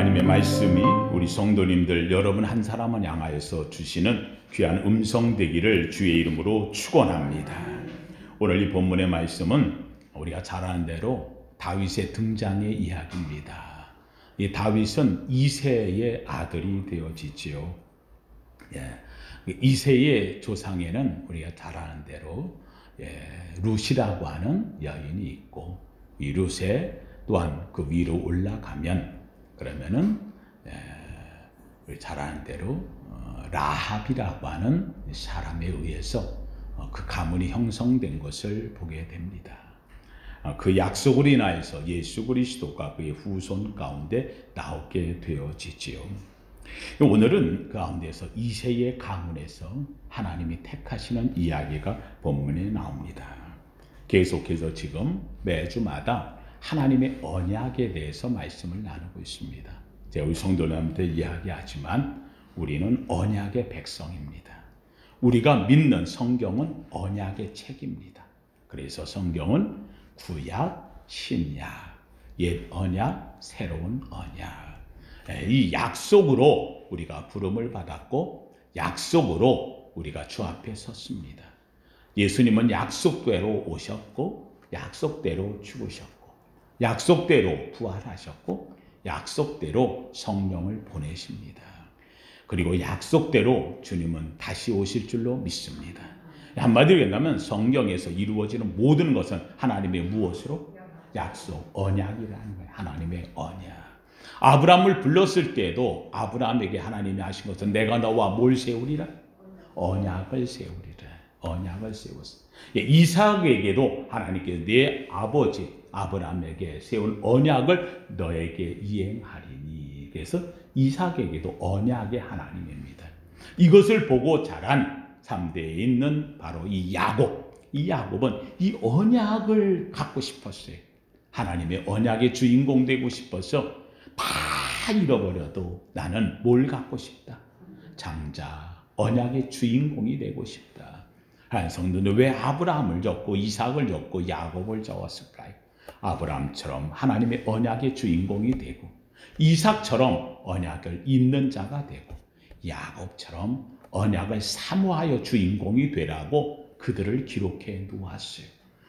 하나님의 말씀이 우리 성도님들 여러분 한 사람을 향하여서 주시는 귀한 음성 되기를 주의 이름으로 축원합니다. 오늘 이 본문의 말씀은 우리가 잘 아는 대로 다윗의 등장의 이야기입니다. 이 다윗은 이새의 아들이 되어지지요. 이새의 조상에는 우리가 잘 아는 대로 룻이라고 하는 여인이 있고, 이 룻에 또한 그 위로 올라가면 그러면은 우리 잘 아는 대로 라합이라고 하는 사람에 의해서 그 가문이 형성된 것을 보게 됩니다. 그 약속으로 인하여서 예수 그리스도가 그의 후손 가운데 나오게 되어지지요. 오늘은 그 가운데서 이새의 가문에서 하나님이 택하시는 이야기가 본문에 나옵니다. 계속해서 지금 매주마다 하나님의 언약에 대해서 말씀을 나누고 있습니다. 제가 우리 성도님한테 이야기하지만 우리는 언약의 백성입니다. 우리가 믿는 성경은 언약의 책입니다. 그래서 성경은 구약, 신약, 옛 언약, 새로운 언약. 이 약속으로 우리가 부름을 받았고 약속으로 우리가 주 앞에 섰습니다. 예수님은 약속대로 오셨고 약속대로 죽으셨고 약속대로 부활하셨고 약속대로 성령을 보내십니다. 그리고 약속대로 주님은 다시 오실 줄로 믿습니다. 한마디로 얘기하면 성경에서 이루어지는 모든 것은 하나님의 무엇으로? 약속, 언약이라는 거예요. 하나님의 언약. 아브라함을 불렀을 때에도 아브라함에게 하나님이 하신 것은 내가 너와 뭘 세우리라? 언약을 세우리라. 언약을 세웠어요. 이삭에게도 하나님께서 내 아버지 아브라함에게 세운 언약을 너에게 이행하리니. 그래서 이삭에게도 언약의 하나님입니다. 이것을 보고 자란 3대에 있는 바로 이 야곱. 이 야곱은 이 언약을 갖고 싶었어요. 하나님의 언약의 주인공 되고 싶어서 다 잃어버려도 나는 뭘 갖고 싶다? 장자, 언약의 주인공이 되고 싶다. 한 성도는 왜 아브라함을 줬고 이삭을 줬고 야곱을 적었을까요? 아브라함처럼 하나님의 언약의 주인공이 되고 이삭처럼 언약을 잇는 자가 되고 야곱처럼 언약을 사모하여 주인공이 되라고 그들을 기록해 놓았어요.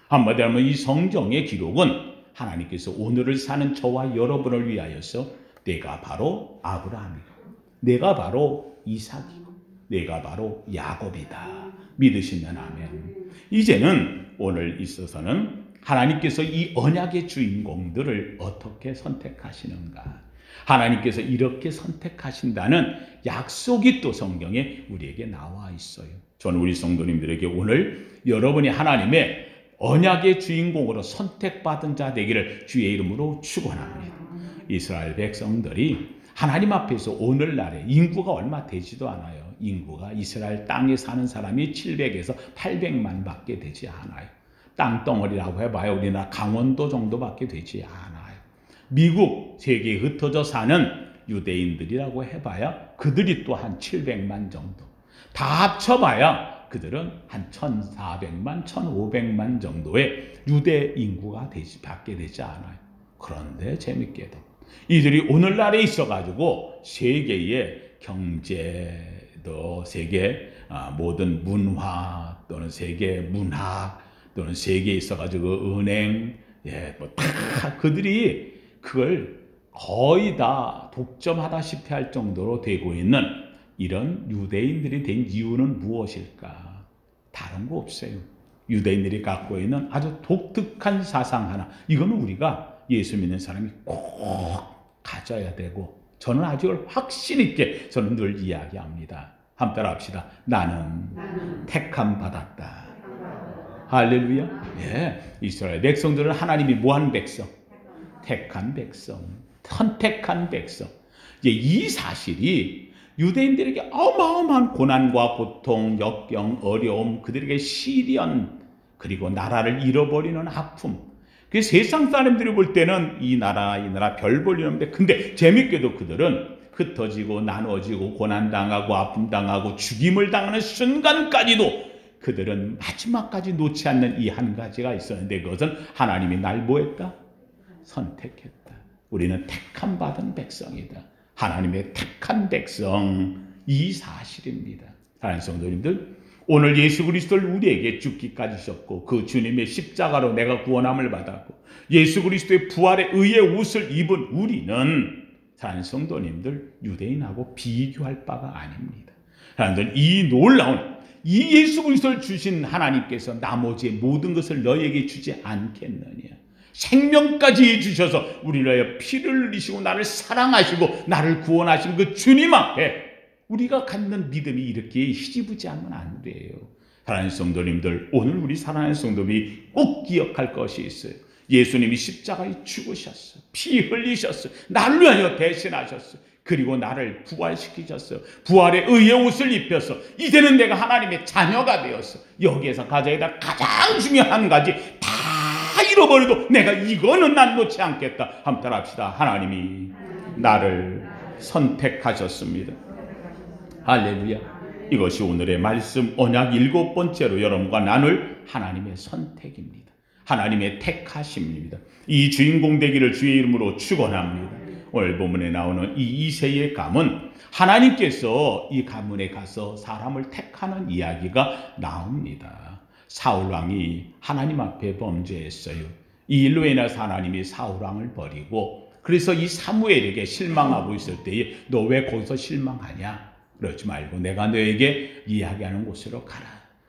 한마디로 하면 이 성경의 기록은 하나님께서 오늘을 사는 저와 여러분을 위하여서 내가 바로 아브라함이고 내가 바로 이삭이고 내가 바로 야곱이다. 믿으시면 아멘. 이제는 오늘 있어서는 하나님께서 이 언약의 주인공들을 어떻게 선택하시는가? 하나님께서 이렇게 선택하신다는 약속이 또 성경에 우리에게 나와 있어요. 저는 우리 성도님들에게 오늘 여러분이 하나님의 언약의 주인공으로 선택받은 자 되기를 주의 이름으로 축원합니다. 이스라엘 백성들이 하나님 앞에서 오늘날에 인구가 얼마 되지도 않아요. 인구가 이스라엘 땅에 사는 사람이 700에서 800만 밖에 되지 않아요. 땅덩어리라고 해봐요. 우리나라 강원도 정도밖에 되지 않아요. 미국 세계에 흩어져 사는 유대인들이라고 해봐야 그들이 또 한 700만 정도. 다 합쳐봐야 그들은 한 1400만, 1500만 정도의 유대 인구가 밖에 되지 않아요. 그런데 재밌게도 이들이 오늘날에 있어가지고 세계의 경제도 세계 모든 문화 또는 세계 문학 또는 세계에 있어가지고 은행 다 그들이 그걸 거의 다 독점하다시피 할 정도로 되고 있는 이런 유대인들이 된 이유는 무엇일까? 다른 거 없어요. 유대인들이 갖고 있는 아주 독특한 사상 하나. 이거는 우리가 예수 믿는 사람이 꼭 가져야 되고 저는 아주 확신 있게 저는 늘 이야기합니다. 한번 따라합시다. 나는 택함 받았다. 할렐루야. 이스라엘 백성들은 하나님이 뭐한 백성? 택한 백성. 선택한 백성. 이 사실이 유대인들에게 어마어마한 고난과 고통, 역경, 어려움, 그들에게 시련, 그리고 나라를 잃어버리는 아픔. 그 세상 사람들이 볼 때는 이 나라 별 볼 일 없는데 근데 재밌게도 그들은 흩어지고 나눠지고 고난당하고 아픔당하고 죽임을 당하는 순간까지도 그들은 마지막까지 놓지 않는 이 한 가지가 있었는데 그것은 하나님이 날 뭐했다? 선택했다. 우리는 택함 받은 백성이다. 하나님의 택한 백성, 이 사실입니다. 사랑하는 성도님들, 오늘 예수 그리스도를 우리에게 죽기까지 주셨고 그 주님의 십자가로 내가 구원함을 받았고 예수 그리스도의 부활의 의의 옷을 입은 우리는 사랑하는 성도님들, 유대인하고 비교할 바가 아닙니다. 사랑하는 이 놀라운 이 예수 그리스도를 주신 하나님께서 나머지의 모든 것을 너에게 주지 않겠느냐. 생명까지 주셔서 우리를 위하여 피를 흘리시고 나를 사랑하시고 나를 구원하신 그 주님 앞에 우리가 갖는 믿음이 이렇게 희지부지하면 안 돼요. 사랑하는 성도님들, 오늘 우리 사랑하는 성도님이 꼭 기억할 것이 있어요. 예수님이 십자가에 죽으셨어요. 피 흘리셨어요. 나를 위하여 대신하셨어요. 그리고 나를 부활시키셨어요. 부활의 의의 옷을 입혀서 이제는 내가 하나님의 자녀가 되었어. 여기에서 가져야 가장 중요한 한 가지, 다 잃어버려도 내가 이거는 난 놓지 않겠다. 한번 따라합시다. 하나님이 나를 선택하셨습니다. 할렐루야. 이것이 오늘의 말씀 언약 7번째로 여러분과 나눌 하나님의 선택입니다. 하나님의 택하심입니다. 이 주인공 되기를 주의 이름으로 축원합니다. 오늘 본문에 나오는 이 이새의 가문, 하나님께서 이 가문에 가서 사람을 택하는 이야기가 나옵니다. 사울 왕이 하나님 앞에 범죄했어요. 이 일로 인해서 하나님이 사울 왕을 버리고, 그래서 이 사무엘에게 실망하고 있을 때에 너 왜 거기서 실망하냐? 그러지 말고 내가 너에게 이야기하는 곳으로 가라.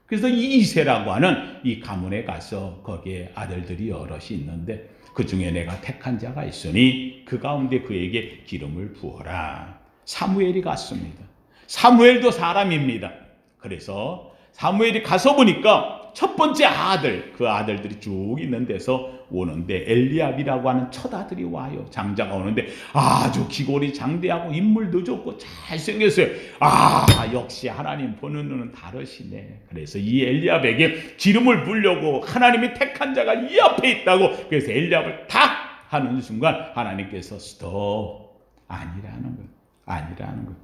그래서 이 이새라고 하는 이 가문에 가서 거기에 아들들이 여럿이 있는데 그 중에 내가 택한 자가 있으니 그 가운데 그에게 기름을 부어라. 사무엘이 갔습니다. 사무엘도 사람입니다. 그래서 사무엘이 가서 보니까 첫 번째 아들, 그 아들들이 쭉 있는 데서 오는데 엘리압이라고 하는 첫 아들이 와요. 장자가 오는데 아주 기골이 장대하고 인물도 좋고 잘생겼어요. 역시 하나님 보는 눈은 다르시네. 그래서 이 엘리압에게 기름을 부으려고 하나님이 택한 자가 이 앞에 있다고, 그래서 엘리압을 탁 하는 순간 하나님께서 스톱, 아니라는 거예요. 아니라는 거예요.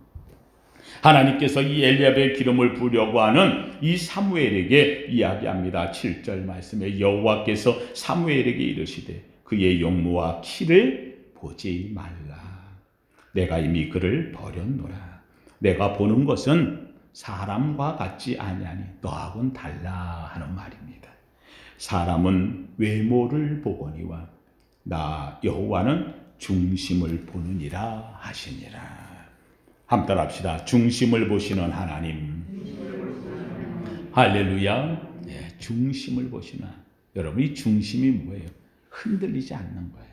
하나님께서 이 엘리압의 기름을 부으려고 하는 이 사무엘에게 이야기합니다. 7절 말씀에 여호와께서 사무엘에게 이르시되 그의 용모와 키를 보지 말라. 내가 이미 그를 버렸노라. 내가 보는 것은 사람과 같지 아니하니 너하고는 달라 하는 말입니다. 사람은 외모를 보거니와 나 여호와는 중심을 보느니라 하시니라. 한번 따라합시다. 중심을 보시는 하나님. 할렐루야. 네, 중심을 보시는 하나님. 여러분, 이 중심이 뭐예요? 흔들리지 않는 거예요.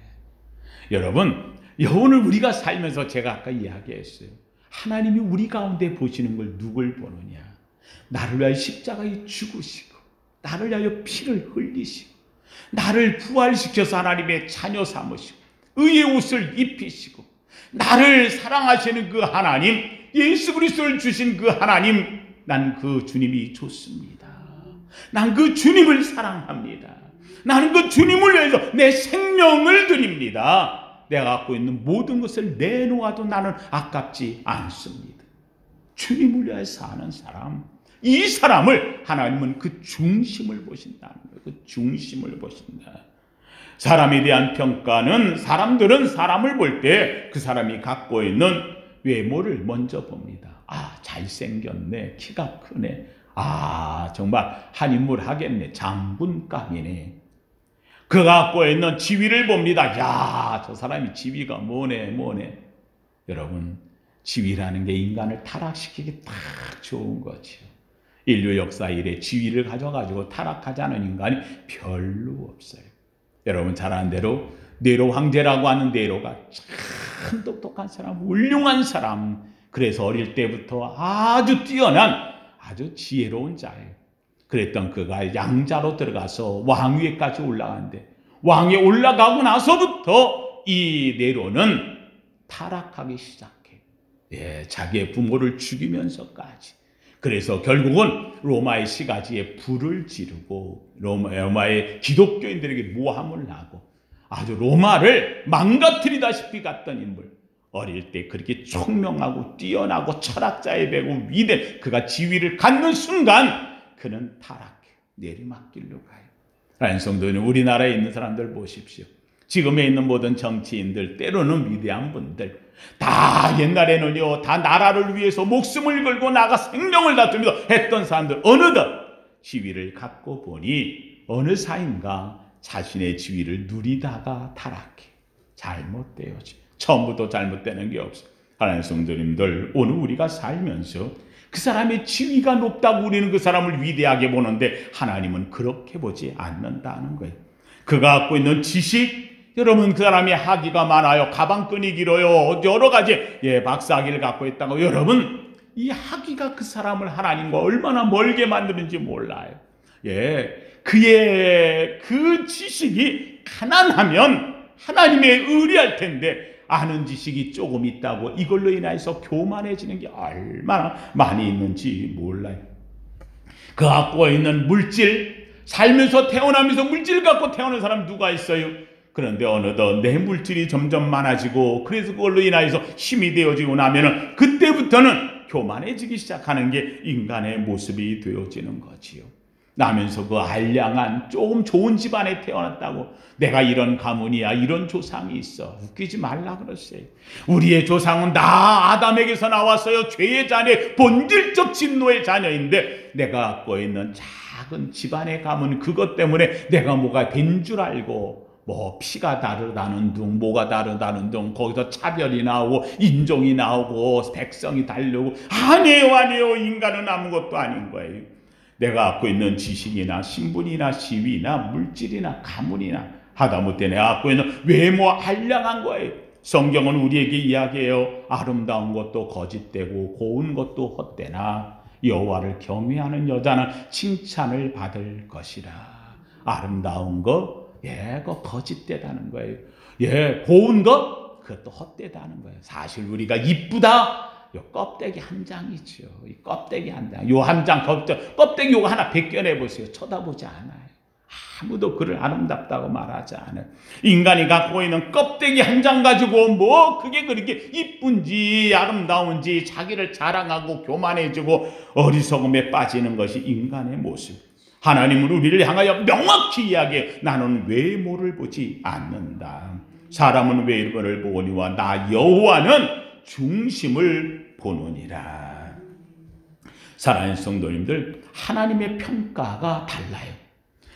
여러분, 오늘 우리가 살면서 제가 아까 이야기했어요. 하나님이 우리 가운데 보시는 걸 누굴 보느냐? 나를 위하여 십자가에 죽으시고 나를 위하여 피를 흘리시고 나를 부활시켜서 하나님의 자녀 삼으시고 의의 옷을 입히시고 나를 사랑하시는 그 하나님, 예수 그리스도를 주신 그 하나님, 난 그 주님이 좋습니다. 난 그 주님을 사랑합니다. 나는 그 주님을 위해서 내 생명을 드립니다. 내가 갖고 있는 모든 것을 내놓아도 나는 아깝지 않습니다. 주님을 위해 사는 사람, 이 사람을 하나님은 그 중심을 보신다는 거예요. 그 중심을 보신다. 사람에 대한 평가는 사람들은 사람을 볼 때 그 사람이 갖고 있는 외모를 먼저 봅니다. 잘생겼네, 키가 크네, 정말 한 인물 하겠네, 장군감이네. 그가 갖고 있는 지위를 봅니다. 저 사람이 지위가 뭐네. 여러분, 지위라는 게 인간을 타락시키기 딱 좋은 거죠. 인류 역사 이래 지위를 가져가지고 타락하지 않은 인간이 별로 없어요. 여러분 잘 아는 대로 네로 황제라고 하는 네로가 참 똑똑한 사람, 훌륭한 사람, 그래서 어릴 때부터 아주 뛰어난 아주 지혜로운 자예요. 그랬던 그가 양자로 들어가서 왕위에까지 올라가는데 왕위에 올라가고 나서부터 이 네로는 타락하기 시작해요. 자기의 부모를 죽이면서까지. 그래서 결국은 로마의 시가지에 불을 지르고 로마의 기독교인들에게 모함을 하고 아주 로마를 망가뜨리다시피 갔던 인물. 어릴 때 그렇게 총명하고 뛰어나고 철학자의 배고 위대한 그가 지위를 갖는 순간 그는 타락해 내리막길로 가요. 라는 성도는 우리나라에 있는 사람들 보십시오. 지금에 있는 모든 정치인들, 때로는 위대한 분들, 다 옛날에는요, 다 나라를 위해서 목숨을 걸고 나가 생명을 다투면서 했던 사람들, 어느덧 지위를 갖고 보니 어느 사인가 자신의 지위를 누리다가 타락해. 잘못되어지. 처음부터 잘못되는 게 없어. 하나님의 성도님들, 오늘 우리가 살면서 그 사람의 지위가 높다고 우리는 그 사람을 위대하게 보는데 하나님은 그렇게 보지 않는다는 거예요. 그가 갖고 있는 지식, 여러분 그 사람이 학위가 많아요. 가방끈이 길어요. 여러 가지 박사학위를 갖고 있다고. 여러분 이 학위가 그 사람을 하나님과 얼마나 멀게 만드는지 몰라요. 그의 그 지식이 가난하면 하나님에 의리할 텐데 아는 지식이 조금 있다고 이걸로 인해서 교만해지는 게 얼마나 많이 있는지 몰라요. 그 갖고 있는 물질, 살면서 태어나면서 물질 갖고 태어난 사람 누가 있어요? 그런데 어느덧 내 물질이 점점 많아지고 그래서 그걸로 인해서 힘이 되어지고 나면은 그때부터는 교만해지기 시작하는 게 인간의 모습이 되어지는 거지요. 나면서 그 알량한 조금 좋은 집안에 태어났다고 내가 이런 가문이야, 이런 조상이 있어. 웃기지 말라 그러세요. 우리의 조상은 다 아담에게서 나왔어요. 죄의 자녀, 본질적 진노의 자녀인데 내가 갖고 있는 작은 집안의 가문, 그것 때문에 내가 뭐가 된 줄 알고 뭐 피가 다르다는 둥, 뭐가 다르다는 둥, 거기서 차별이 나오고 인종이 나오고 백성이 다르고 아니에요. 인간은 아무것도 아닌 거예요. 내가 갖고 있는 지식이나 신분이나 지위나 물질이나 가문이나 하다못해 내가 갖고 있는 외모 한량한 거예요. 성경은 우리에게 이야기해요. 아름다운 것도 거짓되고 고운 것도 헛되나 여호와를 경외하는 여자는 칭찬을 받을 것이라. 아름다운 거, 그거 거짓되다는 거예요. 고운 것, 그것도 헛되다는 거예요. 사실 우리가 이쁘다, 요 껍데기 한 장이죠. 이 껍데기 한 장, 요 한 장 껍데기 요거 하나 벗겨내 보세요. 쳐다보지 않아요. 아무도 그를 아름답다고 말하지 않아요. 인간이 갖고 있는 껍데기 한 장 가지고 뭐 그게 그렇게 이쁜지 아름다운지 자기를 자랑하고 교만해지고 어리석음에 빠지는 것이 인간의 모습. 하나님은 우리를 향하여 명확히 이야기해. 나는 외모를 보지 않는다. 사람은 외모를 보거니와 나 여호와는 중심을 보느니라. 사랑하는 성도님들, 하나님의 평가가 달라요.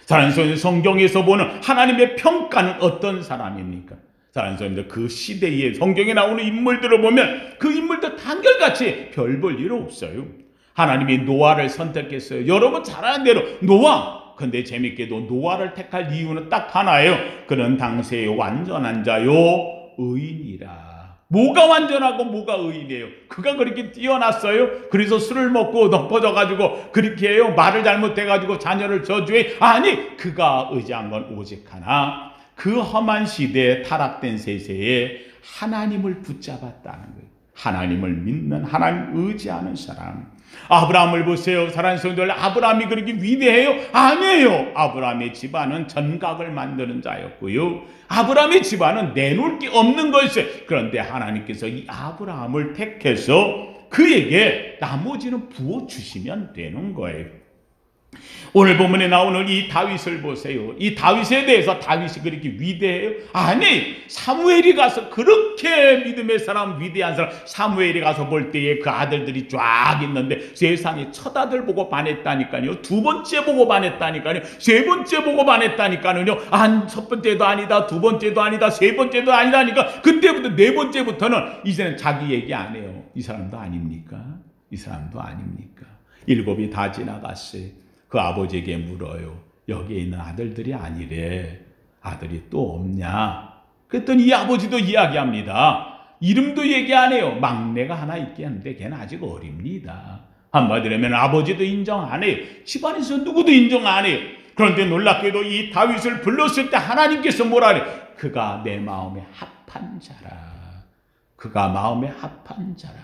사랑하는 성경에서 보는 하나님의 평가는 어떤 사람입니까? 사랑하는 성도님들, 그 시대에 성경에 나오는 인물들을 보면 그 인물들 한결같이 별 볼 일 없어요. 하나님이 노아를 선택했어요. 여러분 잘 아는 대로 노아. 근데 재밌게도 노아를 택할 이유는 딱 하나예요. 그는 당시의 완전한 자요 의인이라. 뭐가 완전하고 뭐가 의인이에요? 그가 그렇게 뛰어났어요? 그래서 술을 먹고 덮어져가지고 그렇게 해요? 말을 잘못해가지고 자녀를 저주해? 아니, 그가 의지한 건 오직 하나. 그 험한 시대에 타락된 세세에 하나님을 붙잡았다는 거예요. 하나님을 믿는, 하나님 의지하는 사람. 아브라함을 보세요. 사랑하는 성도들, 아브라함이 그렇게 위대해요? 아니에요. 아브라함의 집안은 전각을 만드는 자였고요. 아브라함의 집안은 내놓을 게 없는 것이에요. 그런데 하나님께서 이 아브라함을 택해서 그에게 나머지는 부어주시면 되는 거예요. 오늘 본문에 나오는 이 다윗을 보세요. 이 다윗에 대해서 다윗이 그렇게 위대해요? 아니, 사무엘이 가서 그렇게 믿음의 사람, 위대한 사람, 사무엘이 가서 볼 때에 그 아들들이 쫙 있는데 세상에 첫 아들 보고 반했다니까요. 두 번째 보고 반했다니까요. 세 번째 보고 반했다니까요. 첫 번째도 아니다, 두 번째도 아니다, 세 번째도 아니다니까. 그때부터 네 번째부터는 이제는 자기 얘기 안 해요. 이 사람도 아닙니까? 이 사람도 아닙니까? 7이 다 지나갔어요. 그 아버지에게 물어요. 여기에 있는 아들들이 아니래. 아들이 또 없냐? 그랬더니 이 아버지도 이야기합니다. 이름도 얘기 안 해요. 막내가 하나 있겠는데 걔는 아직 어립니다. 한마디로 하면 아버지도 인정 안 해요. 집안에서 누구도 인정 안 해요. 그런데 놀랍게도 이 다윗을 불렀을 때 하나님께서 뭐라 그래? 그가 내 마음에 합한 자라. 그가 마음에 합한 자라.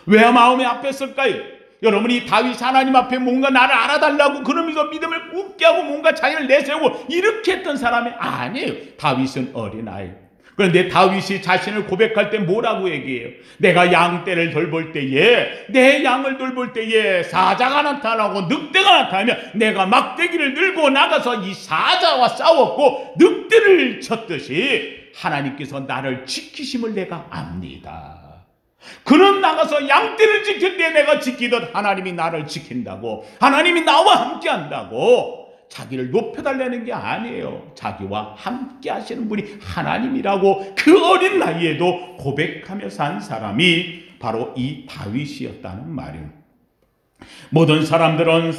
왜 마음에 합했을까요? 여러분이 다윗이 하나님 앞에 뭔가 나를 알아달라고 그러면서 믿음을 굳게 하고 뭔가 자기를 내세우고 이렇게 했던 사람이 아니에요. 다윗은 어린아이. 그런데 다윗이 자신을 고백할 때 뭐라고 얘기해요? 내가 양떼를 돌볼 때에, 내 양을 돌볼 때에 사자가 나타나고 늑대가 나타나면 내가 막대기를 들고 나가서 이 사자와 싸웠고 늑대를 쳤듯이 하나님께서 나를 지키심을 내가 압니다. 그는 나가서 양떼를 지킬 때 내가 지키듯 하나님이 나를 지킨다고, 하나님이 나와 함께 한다고 자기를 높여달라는 게 아니에요. 자기와 함께 하시는 분이 하나님이라고 그 어린 나이에도 고백하며 산 사람이 바로 이 다윗이었다는 말이에요. 모든 사람들은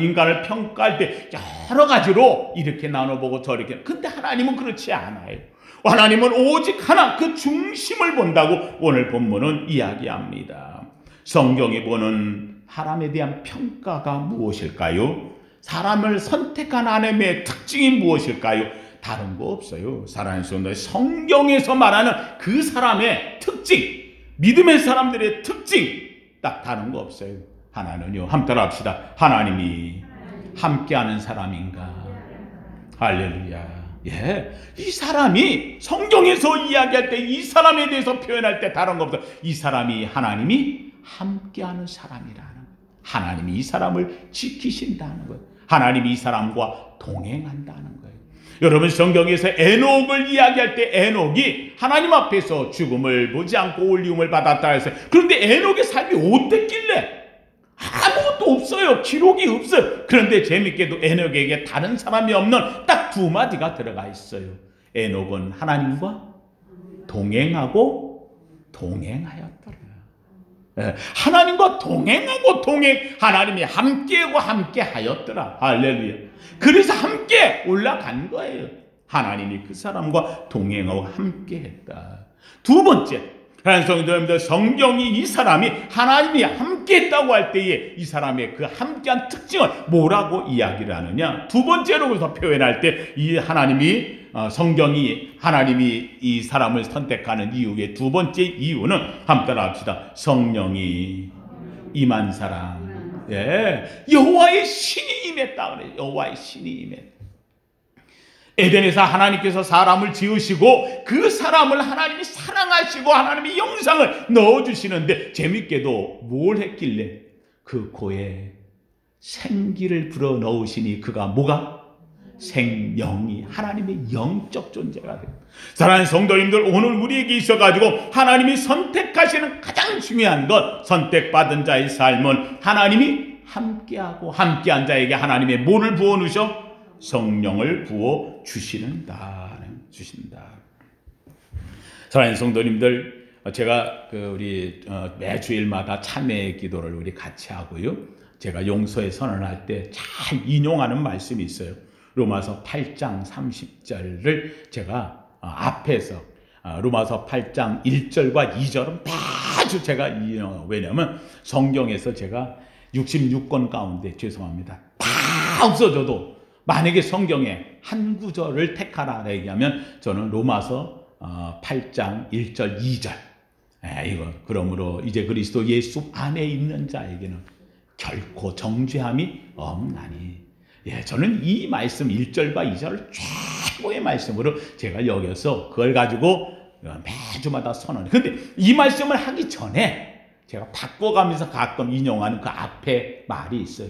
인간을 평가할 때 여러 가지로 이렇게 나눠보고 저렇게, 근데 하나님은 그렇지 않아요. 하나님은 오직 하나, 그 중심을 본다고 오늘 본문은 이야기합니다. 성경이 보는 사람에 대한 평가가 무엇일까요? 사람을 선택한 하나님의 특징이 무엇일까요? 다른 거 없어요. 사랑하는 성도, 성경에서 말하는 그 사람의 특징, 믿음의 사람들의 특징, 딱 다른 거 없어요. 하나는요, 함께 합시다. 하나님이 함께하는 사람인가? 할렐루야. 예, 이 사람이 성경에서 이야기할 때, 이 사람에 대해서 표현할 때 다른 거 없어요. 이 사람이 하나님이 함께하는 사람이라는, 하나님이 이 사람을 지키신다는 거예요. 하나님이 이 사람과 동행한다는 거예요. 여러분, 성경에서 에녹을 이야기할 때 에녹이 하나님 앞에서 죽음을 보지 않고 올리움을 받았다 했어요. 그런데 에녹의 삶이 어땠길래? 아무것도 없어요. 기록이 없어요. 그런데 재밌게도 에녹에게 다른 사람이 없는 딱 두 마디가 들어가 있어요. 에녹은 하나님과 동행하고 동행하였더라. 하나님과 동행하고 하나님이 함께하고 함께하였더라. 할렐루야. 그래서 함께 올라간 거예요. 하나님이 그 사람과 동행하고 함께했다. 두 번째, 성도님들, 성경이 이 사람이 하나님이 함께했다고 할 때에 이 사람의 그 함께한 특징을 뭐라고 이야기를 하느냐? 두 번째로 그래서 표현할 때 이 하나님이, 성경이 하나님이 이 사람을 선택하는 이유의 두 번째 이유는 함께 합시다. 성령이 임한 사람. 예, 여호와의 신이 임했다 그래요. 여호와의 신이 임했다. 에덴에서 하나님께서 사람을 지으시고 그 사람을 하나님이 사랑하시고 하나님이 영상을 넣어주시는데, 재밌게도 뭘 했길래 그 코에 생기를 불어넣으시니 그가 뭐가? 생명이, 하나님의 영적 존재가 돼요. 사랑하는 성도님들, 오늘 우리에게 있어가지고 하나님이 선택하시는 가장 중요한 것, 선택받은 자의 삶은 하나님이 함께하고 함께한 자에게 하나님의 뭐를 부어놓으셔? 성령을 부어 주신다. 사랑하는 성도님들, 제가 우리 매주일마다 찬미의 기도를 우리 같이 하고요. 제가 용서의 선언할 때 잘 인용하는 말씀이 있어요. 로마서 8장 30절을 제가 앞에서 로마서 8장 1절과 2절은 아주 제가 인용하고, 왜냐하면 성경에서 제가 66권 가운데, 죄송합니다, 다 없어져도 만약에 성경에 한 구절을 택하라 얘기하면 저는 로마서 8장 1절 2절, 이거 그러므로 이제 그리스도 예수 안에 있는 자에게는 결코 정죄함이 없나니, 예, 저는 이 말씀 1절과 2절을 최고의 말씀으로 제가 여겨서 그걸 가지고 매주마다 선언해요. 근데 이 말씀을 하기 전에 제가 바꿔가면서 가끔 인용하는 그 앞에 말이 있어요.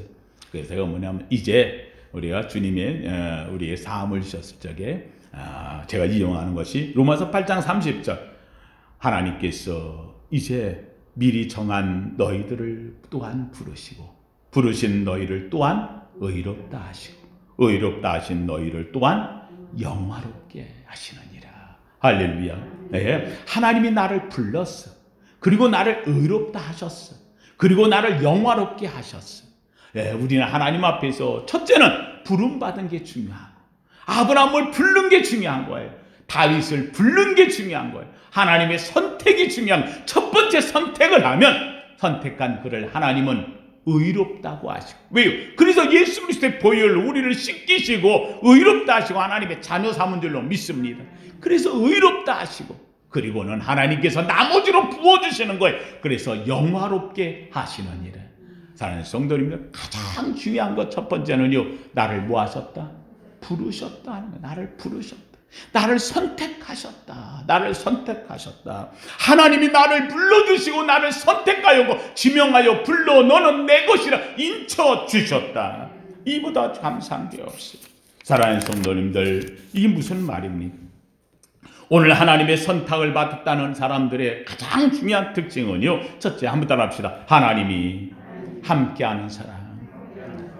그래서 뭐냐면, 이제 우리가 주님의 우리의 사함을 주셨을 적에 제가 인용하는 것이 로마서 8장 30절, 하나님께서 이제 미리 정한 너희들을 또한 부르시고 부르신 너희를 또한 의롭다 하시고 의롭다 하신 너희를 또한 영화롭게 하시느니라. 할렐루야. 네. 하나님이 나를 불렀어. 그리고 나를 의롭다 하셨어. 그리고 나를 영화롭게 하셨어. 네, 우리는 하나님 앞에서 첫째는 부름받은 게 중요하고, 아브라함을 부른 게 중요한 거예요. 다윗을 부른 게 중요한 거예요. 하나님의 선택이 중요한 거예요. 첫 번째 선택을 하면 선택한 그를 하나님은 의롭다고 하시고, 왜요? 그래서 예수 그리스도의 보혈로 우리를 씻기시고 의롭다 하시고 하나님의 자녀 삼은 줄로 믿습니다. 그래서 의롭다 하시고, 그리고는 하나님께서 나머지로 부어주시는 거예요. 그래서 영화롭게 하시느니라. 사랑하는 성도님들, 가장 중요한 것 첫 번째는요, 나를 뭐 하셨다? 부르셨다 하는 거예요. 나를 부르셨다. 나를 선택하셨다. 나를 선택하셨다. 하나님이 나를 불러주시고 나를 선택하여 지명하여 불러 너는 내 것이라 인쳐주셨다. 이보다 감사한 게 없어요. 사랑하는 성도님들, 이게 무슨 말입니까? 오늘 하나님의 선택을 받았다는 사람들의 가장 중요한 특징은요, 첫째, 한번 따라합시다. 하나님이 함께하는 사람.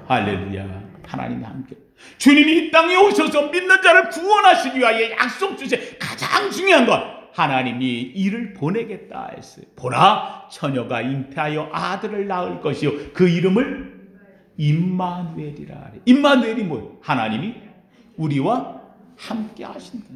할렐루야. 하나님이 함께. 주님이 이 땅에 오셔서 믿는 자를 구원하시기 위하여 약속 주신 가장 중요한 것, 하나님이 이를 보내겠다 했어요. 보라, 처녀가 잉태하여 아들을 낳을 것이요 그 이름을 임마누엘이라. 임마누엘이 뭐예요? 하나님이 우리와 함께 하신다.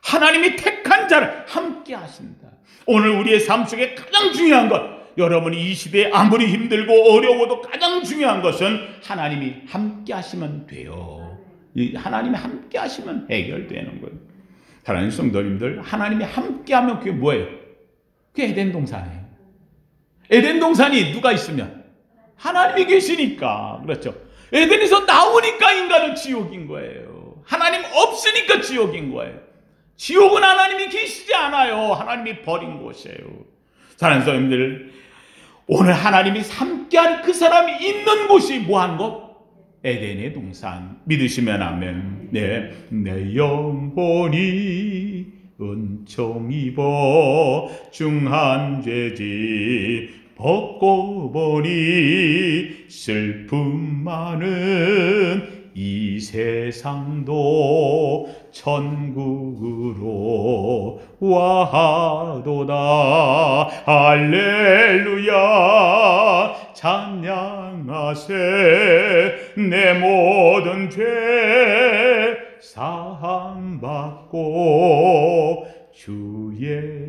하나님이 택한 자를 함께 하신다. 오늘 우리의 삶 속에 가장 중요한 것, 여러분이 이 시대에 아무리 힘들고 어려워도 가장 중요한 것은 하나님이 함께 하시면 돼요. 하나님이 함께 하시면 해결되는 거예요. 사랑하는 성도님들, 하나님이 함께 하면 그게 뭐예요? 그게 에덴 동산이에요. 에덴 동산이 누가 있으면? 하나님이 계시니까. 그렇죠. 에덴에서 나오니까 인간은 지옥인 거예요. 하나님 없으니까 지옥인 거예요. 지옥은 하나님이 계시지 않아요. 하나님이 버린 곳이에요. 사랑하는 성도님들, 오늘 하나님이 함께하는 그 사람이 있는 곳이 뭐한 곳? 에덴의 동산. 믿으시면 아멘. 네. 내 영혼이 은총 입어 중한 죄짓 벗고 보니 슬픔 많은 이 세상도 천국으로 와도다. 할렐루야 찬양하세. 내 모든 죄 사함받고 주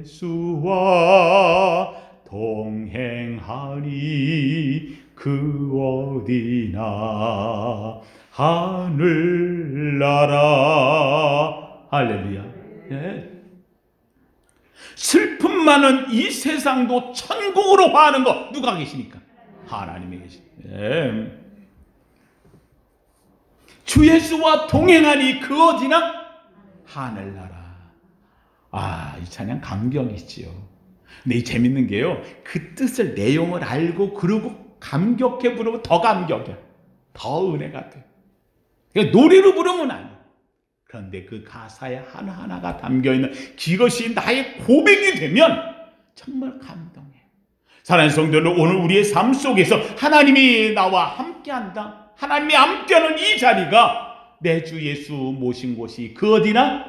예수와 동행하리 그 어디나 하늘나라. 할렐루야. 네. 슬픔 많은 이 세상도 천국으로 화하는 거 누가 계시니까? 하나님이 계십니다. 네. 주 예수와 동행하니 그 어디나 하늘나라. 아, 이 찬양 감격이지요. 근데 이 재밌는 게요, 그 뜻을 내용을 알고 그러고 감격해 부르면 더 감격해, 더 은혜가 돼. 그러니까 노래로 부르면 안 돼. 그런데 그 가사에 하나하나가 담겨있는 이것이 나의 고백이 되면 정말 감동해. 사랑하는 성도들, 오늘 우리의 삶 속에서 하나님이 나와 함께한다. 하나님이 함께하는 이 자리가 내 주 예수 모신 곳이 그 어디나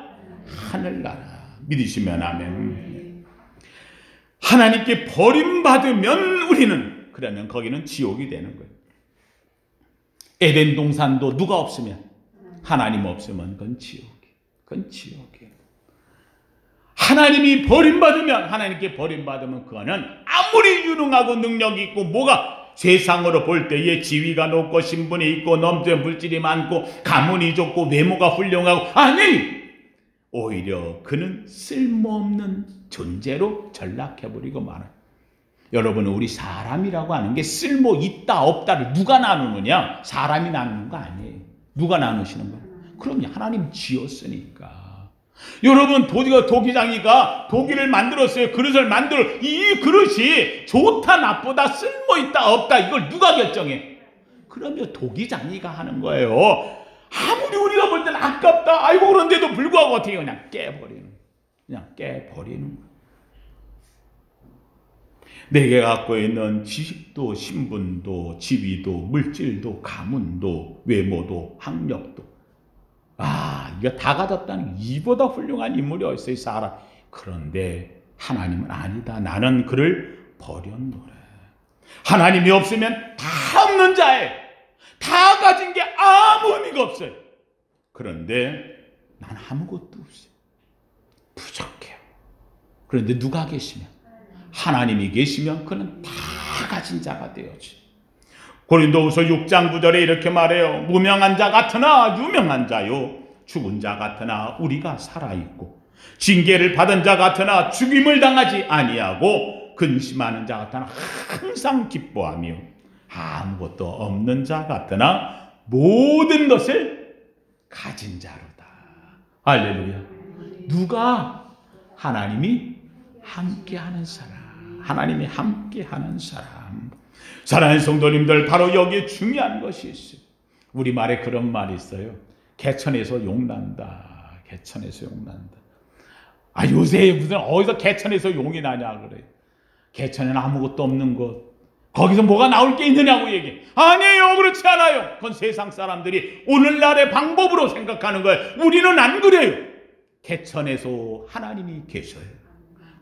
하늘나라. 믿으시면 아멘. 하나님께 버림받으면 우리는, 그러면 거기는 지옥이 되는 거예요. 에덴 동산도 누가 없으면, 하나님 없으면 그건 지옥이에요. 그건 지옥이에요. 하나님이 버림받으면, 하나님께 버림받으면 그거는 아무리 유능하고 능력이 있고 뭐가 세상으로 볼 때에 지위가 높고 신분이 있고 넘치는 물질이 많고 가문이 좋고 외모가 훌륭하고, 아니, 오히려 그는 쓸모없는 존재로 전락해버리고 말아요. 여러분, 우리 사람이라고 하는 게 쓸모 있다 없다를 누가 나누느냐? 사람이 나누는 거 아니에요. 누가 나누시는 거예요? 그럼요, 하나님 지었으니까. 여러분, 도기장이가 도기를 만들었어요. 그릇을 만들어. 이 그릇이 좋다 나쁘다 쓸모 있다 없다 이걸 누가 결정해? 그럼요, 도기장이가 하는 거예요. 아무리 우리가 볼 때는 아깝다, 아이고, 그런데도 불구하고 어떻게 그냥 깨버리는 거예요. 내게 갖고 있는 지식도 신분도 지위도 물질도 가문도 외모도 학력도, 이거 다 가졌다는 이보다 훌륭한 인물이 어디 있어요, 사람. 그런데 하나님은 아니다. 나는 그를 버렸노라. 하나님이 없으면 다 없는 자예요. 다 가진 게 아무 의미가 없어요. 그런데 난 아무것도 없어요. 부족해요. 그런데 누가 계시면, 하나님이 계시면 그는 다 가진 자가 되어지. 고린도후서 6장 9절에 이렇게 말해요. 무명한 자 같으나 유명한 자요, 죽은 자 같으나 우리가 살아있고, 징계를 받은 자 같으나 죽임을 당하지 아니하고, 근심하는 자 같으나 항상 기뻐하며, 아무것도 없는 자 같으나 모든 것을 가진 자로다. 할렐루야. 누가? 하나님이 함께하는 사람. 하나님이 함께하는 사람. 사랑하는 성도님들, 바로 여기에 중요한 것이 있어요. 우리말에 그런 말이 있어요. 개천에서 용난다. 개천에서 용난다. 요새 무슨 어디서 개천에서 용이 나냐 그래요. 개천에는 아무것도 없는 곳. 거기서 뭐가 나올 게 있느냐고 얘기해. 아니에요. 그렇지 않아요. 그건 세상 사람들이 오늘날의 방법으로 생각하는 거예요. 우리는 안 그래요. 개천에서 하나님이 계셔요.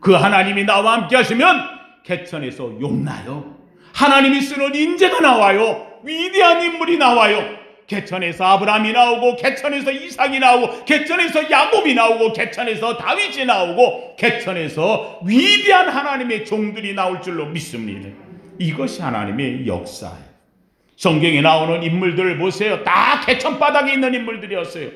그 하나님이 나와 함께 하시면 개천에서 용나요. 하나님이 쓰는 인재가 나와요. 위대한 인물이 나와요. 개천에서 아브라함이 나오고, 개천에서 이삭이 나오고, 개천에서 야곱이 나오고, 개천에서 다윗이 나오고, 개천에서 위대한 하나님의 종들이 나올 줄로 믿습니다. 이것이 하나님의 역사예요. 성경에 나오는 인물들을 보세요. 다 개천바닥에 있는 인물들이었어요.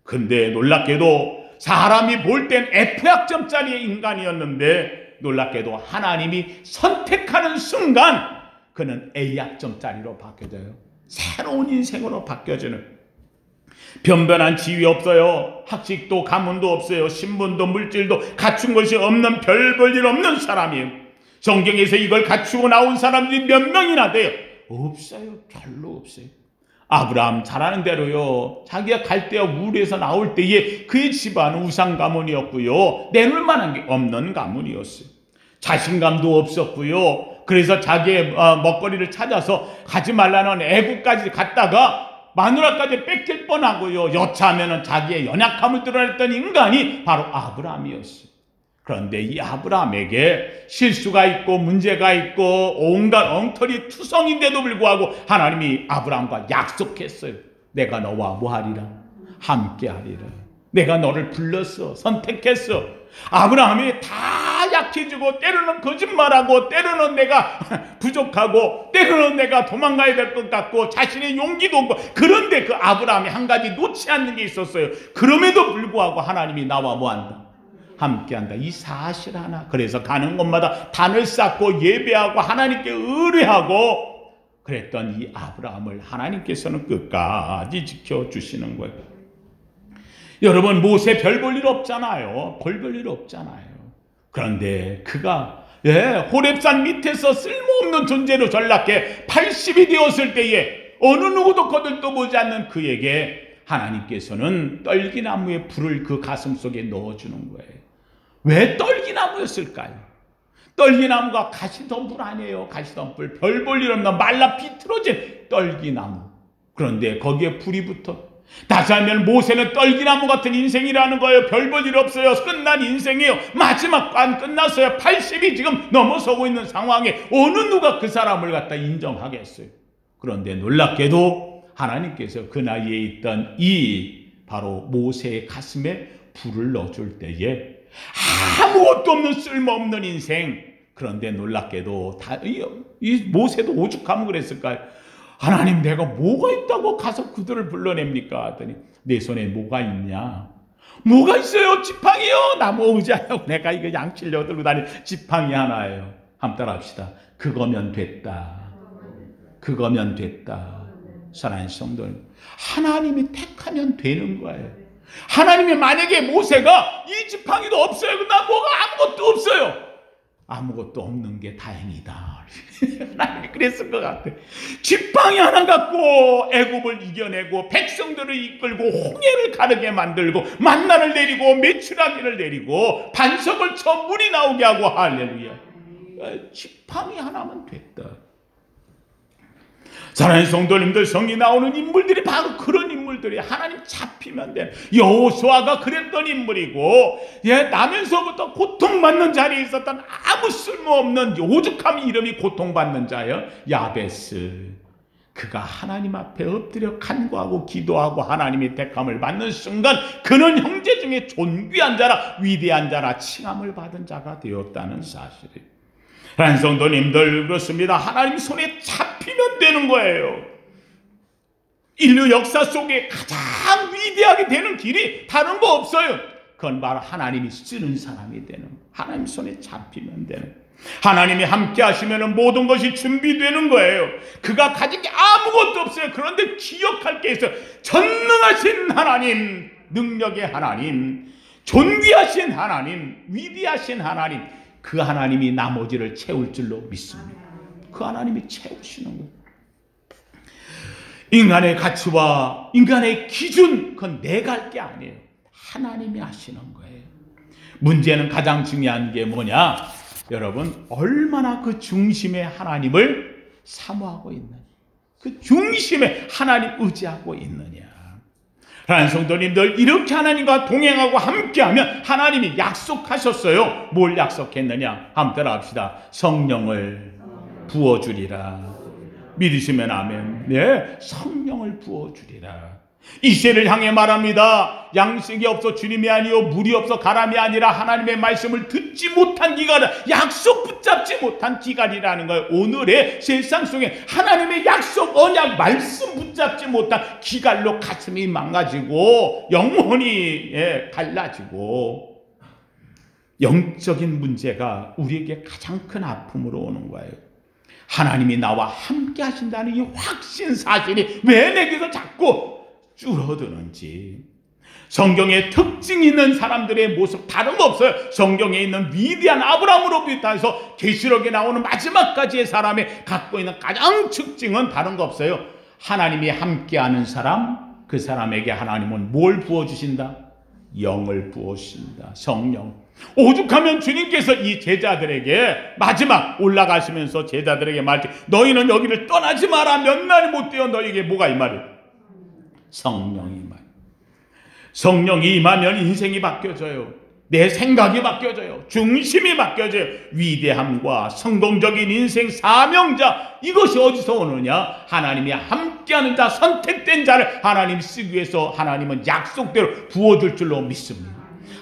근데 놀랍게도 사람이 볼 땐 F학점짜리의 인간이었는데, 놀랍게도 하나님이 선택하는 순간 그는 A학점짜리로 바뀌어져요. 새로운 인생으로 바뀌어지는, 변변한 지위 없어요. 학식도 가문도 없어요. 신분도 물질도 갖춘 것이 없는, 별 볼 일 없는 사람이에요. 성경에서 이걸 갖추고 나온 사람들이 몇 명이나 돼요? 없어요. 별로 없어요. 아브라함 잘 아는 대로요, 자기가 갈대아 우르에서 나올 때에 그의 집안은 우상 가문이었고요, 내놓을 만한 게 없는 가문이었어요. 자신감도 없었고요. 그래서 자기의 먹거리를 찾아서 가지 말라는 애국까지 갔다가 마누라까지 뺏길 뻔하고요, 여차하면 자기의 연약함을 드러냈던 인간이 바로 아브라함이었어요. 그런데 이 아브라함에게 실수가 있고 문제가 있고 온갖 엉터리 투성인데도 불구하고 하나님이 아브라함과 약속했어요. 내가 너와 뭐하리라? 함께하리라. 내가 너를 불렀어. 선택했어. 아브라함이 다 약해지고, 때로는 거짓말하고, 때로는 내가 부족하고, 때로는 내가 도망가야 될 것 같고, 자신의 용기도 없고, 그런데 그 아브라함이 한 가지 놓지 않는 게 있었어요. 그럼에도 불구하고 하나님이 나와 뭐한다? 함께한다. 이 사실 하나. 그래서 가는 곳마다 단을 쌓고 예배하고 하나님께 의뢰하고 그랬던 이 아브라함을 하나님께서는 끝까지 지켜주시는 거예요. 여러분, 모세 별 볼 일 없잖아요. 별 볼 일 없잖아요. 그런데 그가 호렙산 밑에서 쓸모없는 존재로 전락해 80이 되었을 때에 어느 누구도 거들떠보지 않는 그에게 하나님께서는 떨기나무의 불을 그 가슴 속에 넣어주는 거예요. 왜 떨기나무였을까요? 떨기나무가 가시덤불 아니에요. 가시덤불, 별 볼 일 없는 말라 비틀어진 떨기나무. 그런데 거기에 불이 붙어. 다시 하면 모세는 떨기나무 같은 인생이라는 거예요. 별 볼 일 없어요. 끝난 인생이에요. 마지막 반 끝났어요. 80이 지금 넘어서고 있는 상황에 어느 누가 그 사람을 갖다 인정하겠어요. 그런데 놀랍게도 하나님께서 그 나이에 있던 이 바로 모세의 가슴에 불을 넣어줄 때에 아무것도 없는 쓸모없는 인생, 그런데 놀랍게도 이 모세도 오죽하면 그랬을까요? 하나님, 내가 뭐가 있다고 가서 그들을 불러냅니까? 하더니 내 손에 뭐가 있냐? 뭐가 있어요? 지팡이요. 나무 의자요. 내가 이거 양치려 들고 다니는 지팡이 하나예요. 한번 따라합시다. 그거면 됐다. 그거면 됐다. 사랑하는 성도님, 하나님이 택하면 되는 거예요. 하나님이 만약에 모세가 이 지팡이도 없어요. 나 뭐가 아무것도 없어요. 아무것도 없는 게 다행이다. 하나님이 그랬을 것 같아. 지팡이 하나 갖고 애굽을 이겨내고 백성들을 이끌고 홍해를 가르게 만들고 만나를 내리고 메추라기를 내리고 반석을 쳐 물이 나오게 하고, 할렐루야. 지팡이 하나면 됐다. 사랑하는 성도님들, 성이 나오는 인물들이 바로 그런 인물들이 하나님 잡히면 돼. 여호수아가 그랬던 인물이고, 나면서부터 고통받는 자리에 있었던 아무 쓸모없는 오죽하면 이름이 고통받는 자예요. 야베스. 그가 하나님 앞에 엎드려 간구하고 기도하고 하나님의 택함을 받는 순간 그는 형제 중에 존귀한 자라, 위대한 자라 칭함을 받은 자가 되었다는 사실이에요. 사랑하는 성도님들, 그렇습니다. 하나님 손에 잡히면 되는 거예요. 인류 역사 속에 가장 위대하게 되는 길이 다른 거 없어요. 그건 바로 하나님이 쓰는 사람이 되는, 하나님 손에 잡히면 되는. 하나님이 함께 하시면 모든 것이 준비되는 거예요. 그가 가진 게 아무것도 없어요. 그런데 기억할 게 있어요. 전능하신 하나님, 능력의 하나님, 존귀하신 하나님, 위대하신 하나님, 그 하나님이 나머지를 채울 줄로 믿습니다. 그 하나님이 채우시는 거예요. 인간의 가치와 인간의 기준, 그건 내가 할 게 아니에요. 하나님이 하시는 거예요. 문제는 가장 중요한 게 뭐냐? 여러분, 얼마나 그 중심에 하나님을 사모하고 있느냐, 그 중심에 하나님 의지하고 있느냐. 하나님 성도님들, 이렇게 하나님과 동행하고 함께하면 하나님이 약속하셨어요. 뭘 약속했느냐? 한번 따라합시다. 성령을 부어주리라. 믿으시면 아멘. 네, 성령을 부어주리라. 이새를 향해 말합니다. 양식이 없어 주님이 아니요 물이 없어 가람이 아니라 하나님의 말씀을 듣지 못한 기간, 약속 붙잡지 못한 기간이라는 거예요. 오늘의 세상 속에 하나님의 약속, 언약, 말씀 붙잡지 못한 기갈로 가슴이 망가지고 영혼이 갈라지고 영적인 문제가 우리에게 가장 큰 아픔으로 오는 거예요. 하나님이 나와 함께 하신다는 이 확신 사실이 왜 내게서 자꾸 줄어드는지. 성경에 특징 있는 사람들의 모습 다름없어요. 성경에 있는 위대한 아브라함으로부터 해서 계시록에 나오는 마지막까지의 사람의 갖고 있는 가장 특징은 다른 거 없어요. 하나님이 함께하는 사람, 그 사람에게 하나님은 뭘 부어주신다? 영을 부어주신다. 성령. 오죽하면 주님께서 이 제자들에게 마지막 올라가시면서 제자들에게 말했지, 너희는 여기를 떠나지 마라. 몇 날이 못 되어 너희에게 뭐가 이 말이에요? 성령이 임하여. 성령이 임하면 인생이 바뀌어져요. 내 생각이 바뀌어져요. 중심이 바뀌어져요. 위대함과 성공적인 인생 사명자, 이것이 어디서 오느냐? 하나님이 함께하는 자, 선택된 자를 하나님이 쓰기 위해서 하나님은 약속대로 부어줄 줄로 믿습니다.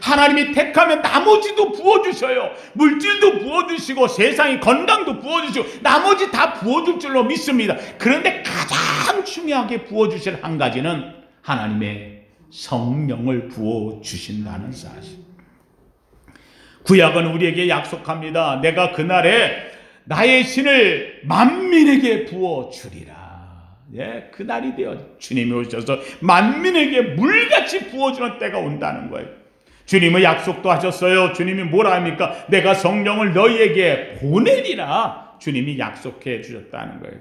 하나님이 택하면 나머지도 부어주셔요. 물질도 부어주시고 세상의 건강도 부어주시고 나머지 다 부어줄 줄로 믿습니다. 그런데 가장 중요하게 부어주실 한 가지는 하나님의 성령을 부어주신다는 사실. 구약은 우리에게 약속합니다. 내가 그날에 나의 신을 만민에게 부어주리라. 예, 그날이 되어 주님이 오셔서 만민에게 물같이 부어주는 때가 온다는 거예요. 주님의 약속도 하셨어요. 주님이 뭐라 합니까? 내가 성령을 너희에게 보내리라. 주님이 약속해 주셨다는 거예요.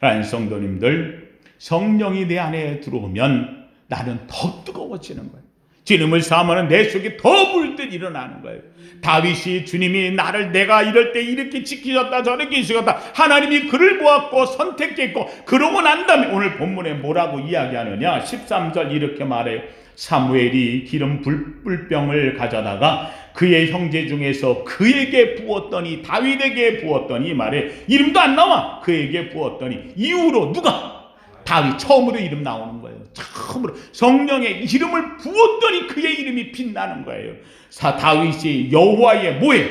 하나님 성도님들, 성령이 내 안에 들어오면 나는 더 뜨거워지는 거예요. 주님을 사모하는 내 속에 더 불듯 일어나는 거예요. 다윗이 주님이 나를 내가 이럴 때 이렇게 지키셨다 저렇게 지켰다, 하나님이 그를 보았고 선택했고, 그러고 난 다음에 오늘 본문에 뭐라고 이야기하느냐? 13절 이렇게 말해요. 사무엘이 기름 뿔병을 가져다가 그의 형제 중에서 그에게 부었더니, 다윗에게 부었더니 말해. 이름도 안 나와. 그에게 부었더니 이후로 누가? 다윗. 처음으로 이름 나오는 거예요. 처음으로 성령의 이름을 부었더니 그의 이름이 빛나는 거예요. 다윗이 여호와의 뭐예요?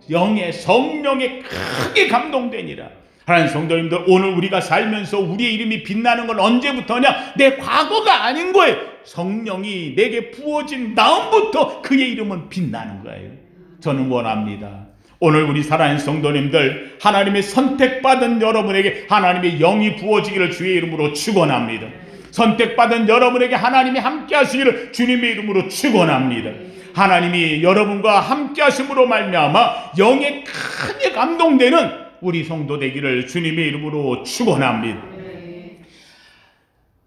영의 성령에 크게 감동되니라. 하나님 성도님들, 오늘 우리가 살면서 우리의 이름이 빛나는 건 언제부터냐? 내 과거가 아닌 거예요. 성령이 내게 부어진 다음부터 그의 이름은 빛나는 거예요. 저는 원합니다. 오늘 우리 사랑하는 성도님들, 하나님의 선택받은 여러분에게 하나님의 영이 부어지기를 주의 이름으로 축원합니다. 선택받은 여러분에게 하나님이 함께 하시기를 주님의 이름으로 축원합니다. 하나님이 여러분과 함께 하심으로 말미암아 영에 크게 감동되는 우리 성도 되기를 주님의 이름으로 축원합니다.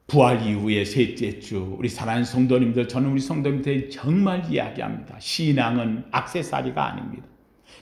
부활 이후의 셋째 주, 우리 사랑하는 성도님들, 저는 우리 성도님들 정말 이야기합니다. 신앙은 액세서리가 아닙니다.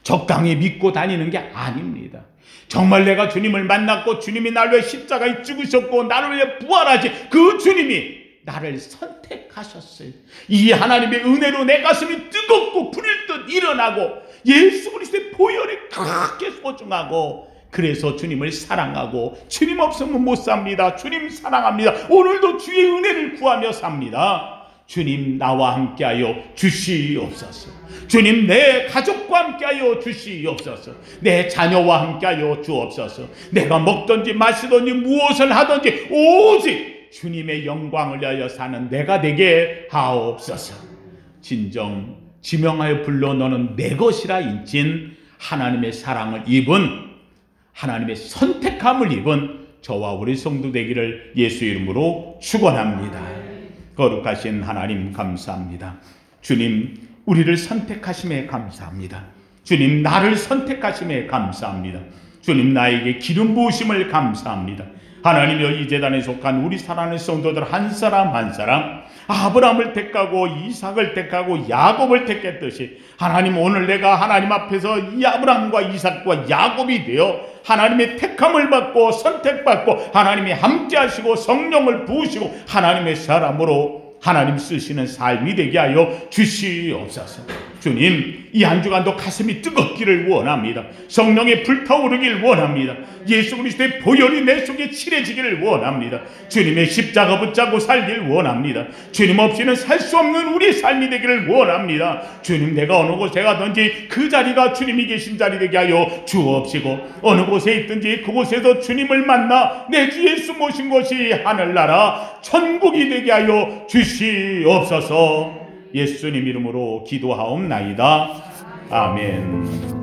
적당히 믿고 다니는 게 아닙니다. 정말 내가 주님을 만났고 주님이 나를 위해 십자가에 죽으셨고 나를 위해 부활하지, 그 주님이 나를 선택하셨어요. 이 하나님의 은혜로 내 가슴이 뜨겁고 불일 듯 일어나고 예수 그리스도의 보혈이 크게 소중하고, 그래서 주님을 사랑하고, 주님 없으면 못 삽니다. 주님 사랑합니다. 오늘도 주의 은혜를 구하며 삽니다. 주님 나와 함께하여 주시옵소서. 주님 내 가족과 함께하여 주시옵소서. 내 자녀와 함께하여 주옵소서. 내가 먹든지 마시든지 무엇을 하든지 오직 주님의 영광을 위하여 사는 내가 되게 하옵소서. 진정 지명하여 불러 너는 내 것이라 인친 하나님의 사랑을 입은, 하나님의 선택함을 입은 저와 우리 성도 되기를 예수 이름으로 축원합니다. 거룩하신 하나님 감사합니다. 주님, 우리를 선택하심에 감사합니다. 주님, 나를 선택하심에 감사합니다. 주님, 나에게 기름 부으심을 감사합니다. 하나님여, 이 재단에 속한 우리 사랑하는 성도들 한 사람 한 사람, 아브라함을 택하고 이삭을 택하고 야곱을 택했듯이 하나님, 오늘 내가 하나님 앞에서 이 아브라함과 이삭과 야곱이 되어 하나님의 택함을 받고 선택받고 하나님이 함께 하시고 성령을 부으시고 하나님의 사람으로 하나님 쓰시는 삶이 되게 하여 주시옵소서. 주님, 이 한 주간도 가슴이 뜨겁기를 원합니다. 성령에 불타오르길 원합니다. 예수 그리스도의 보혈이 내 속에 칠해지기를 원합니다. 주님의 십자가 붙잡고 살길 원합니다. 주님 없이는 살 수 없는 우리의 삶이 되기를 원합니다. 주님, 내가 어느 곳에 가든지 그 자리가 주님이 계신 자리 되게 하여 주옵시고, 어느 곳에 있든지 그곳에서 주님을 만나 내 주 예수 모신 것이 하늘나라 천국이 되게 하여 주시옵소서. 예수님 이름으로 기도하옵나이다. 아멘.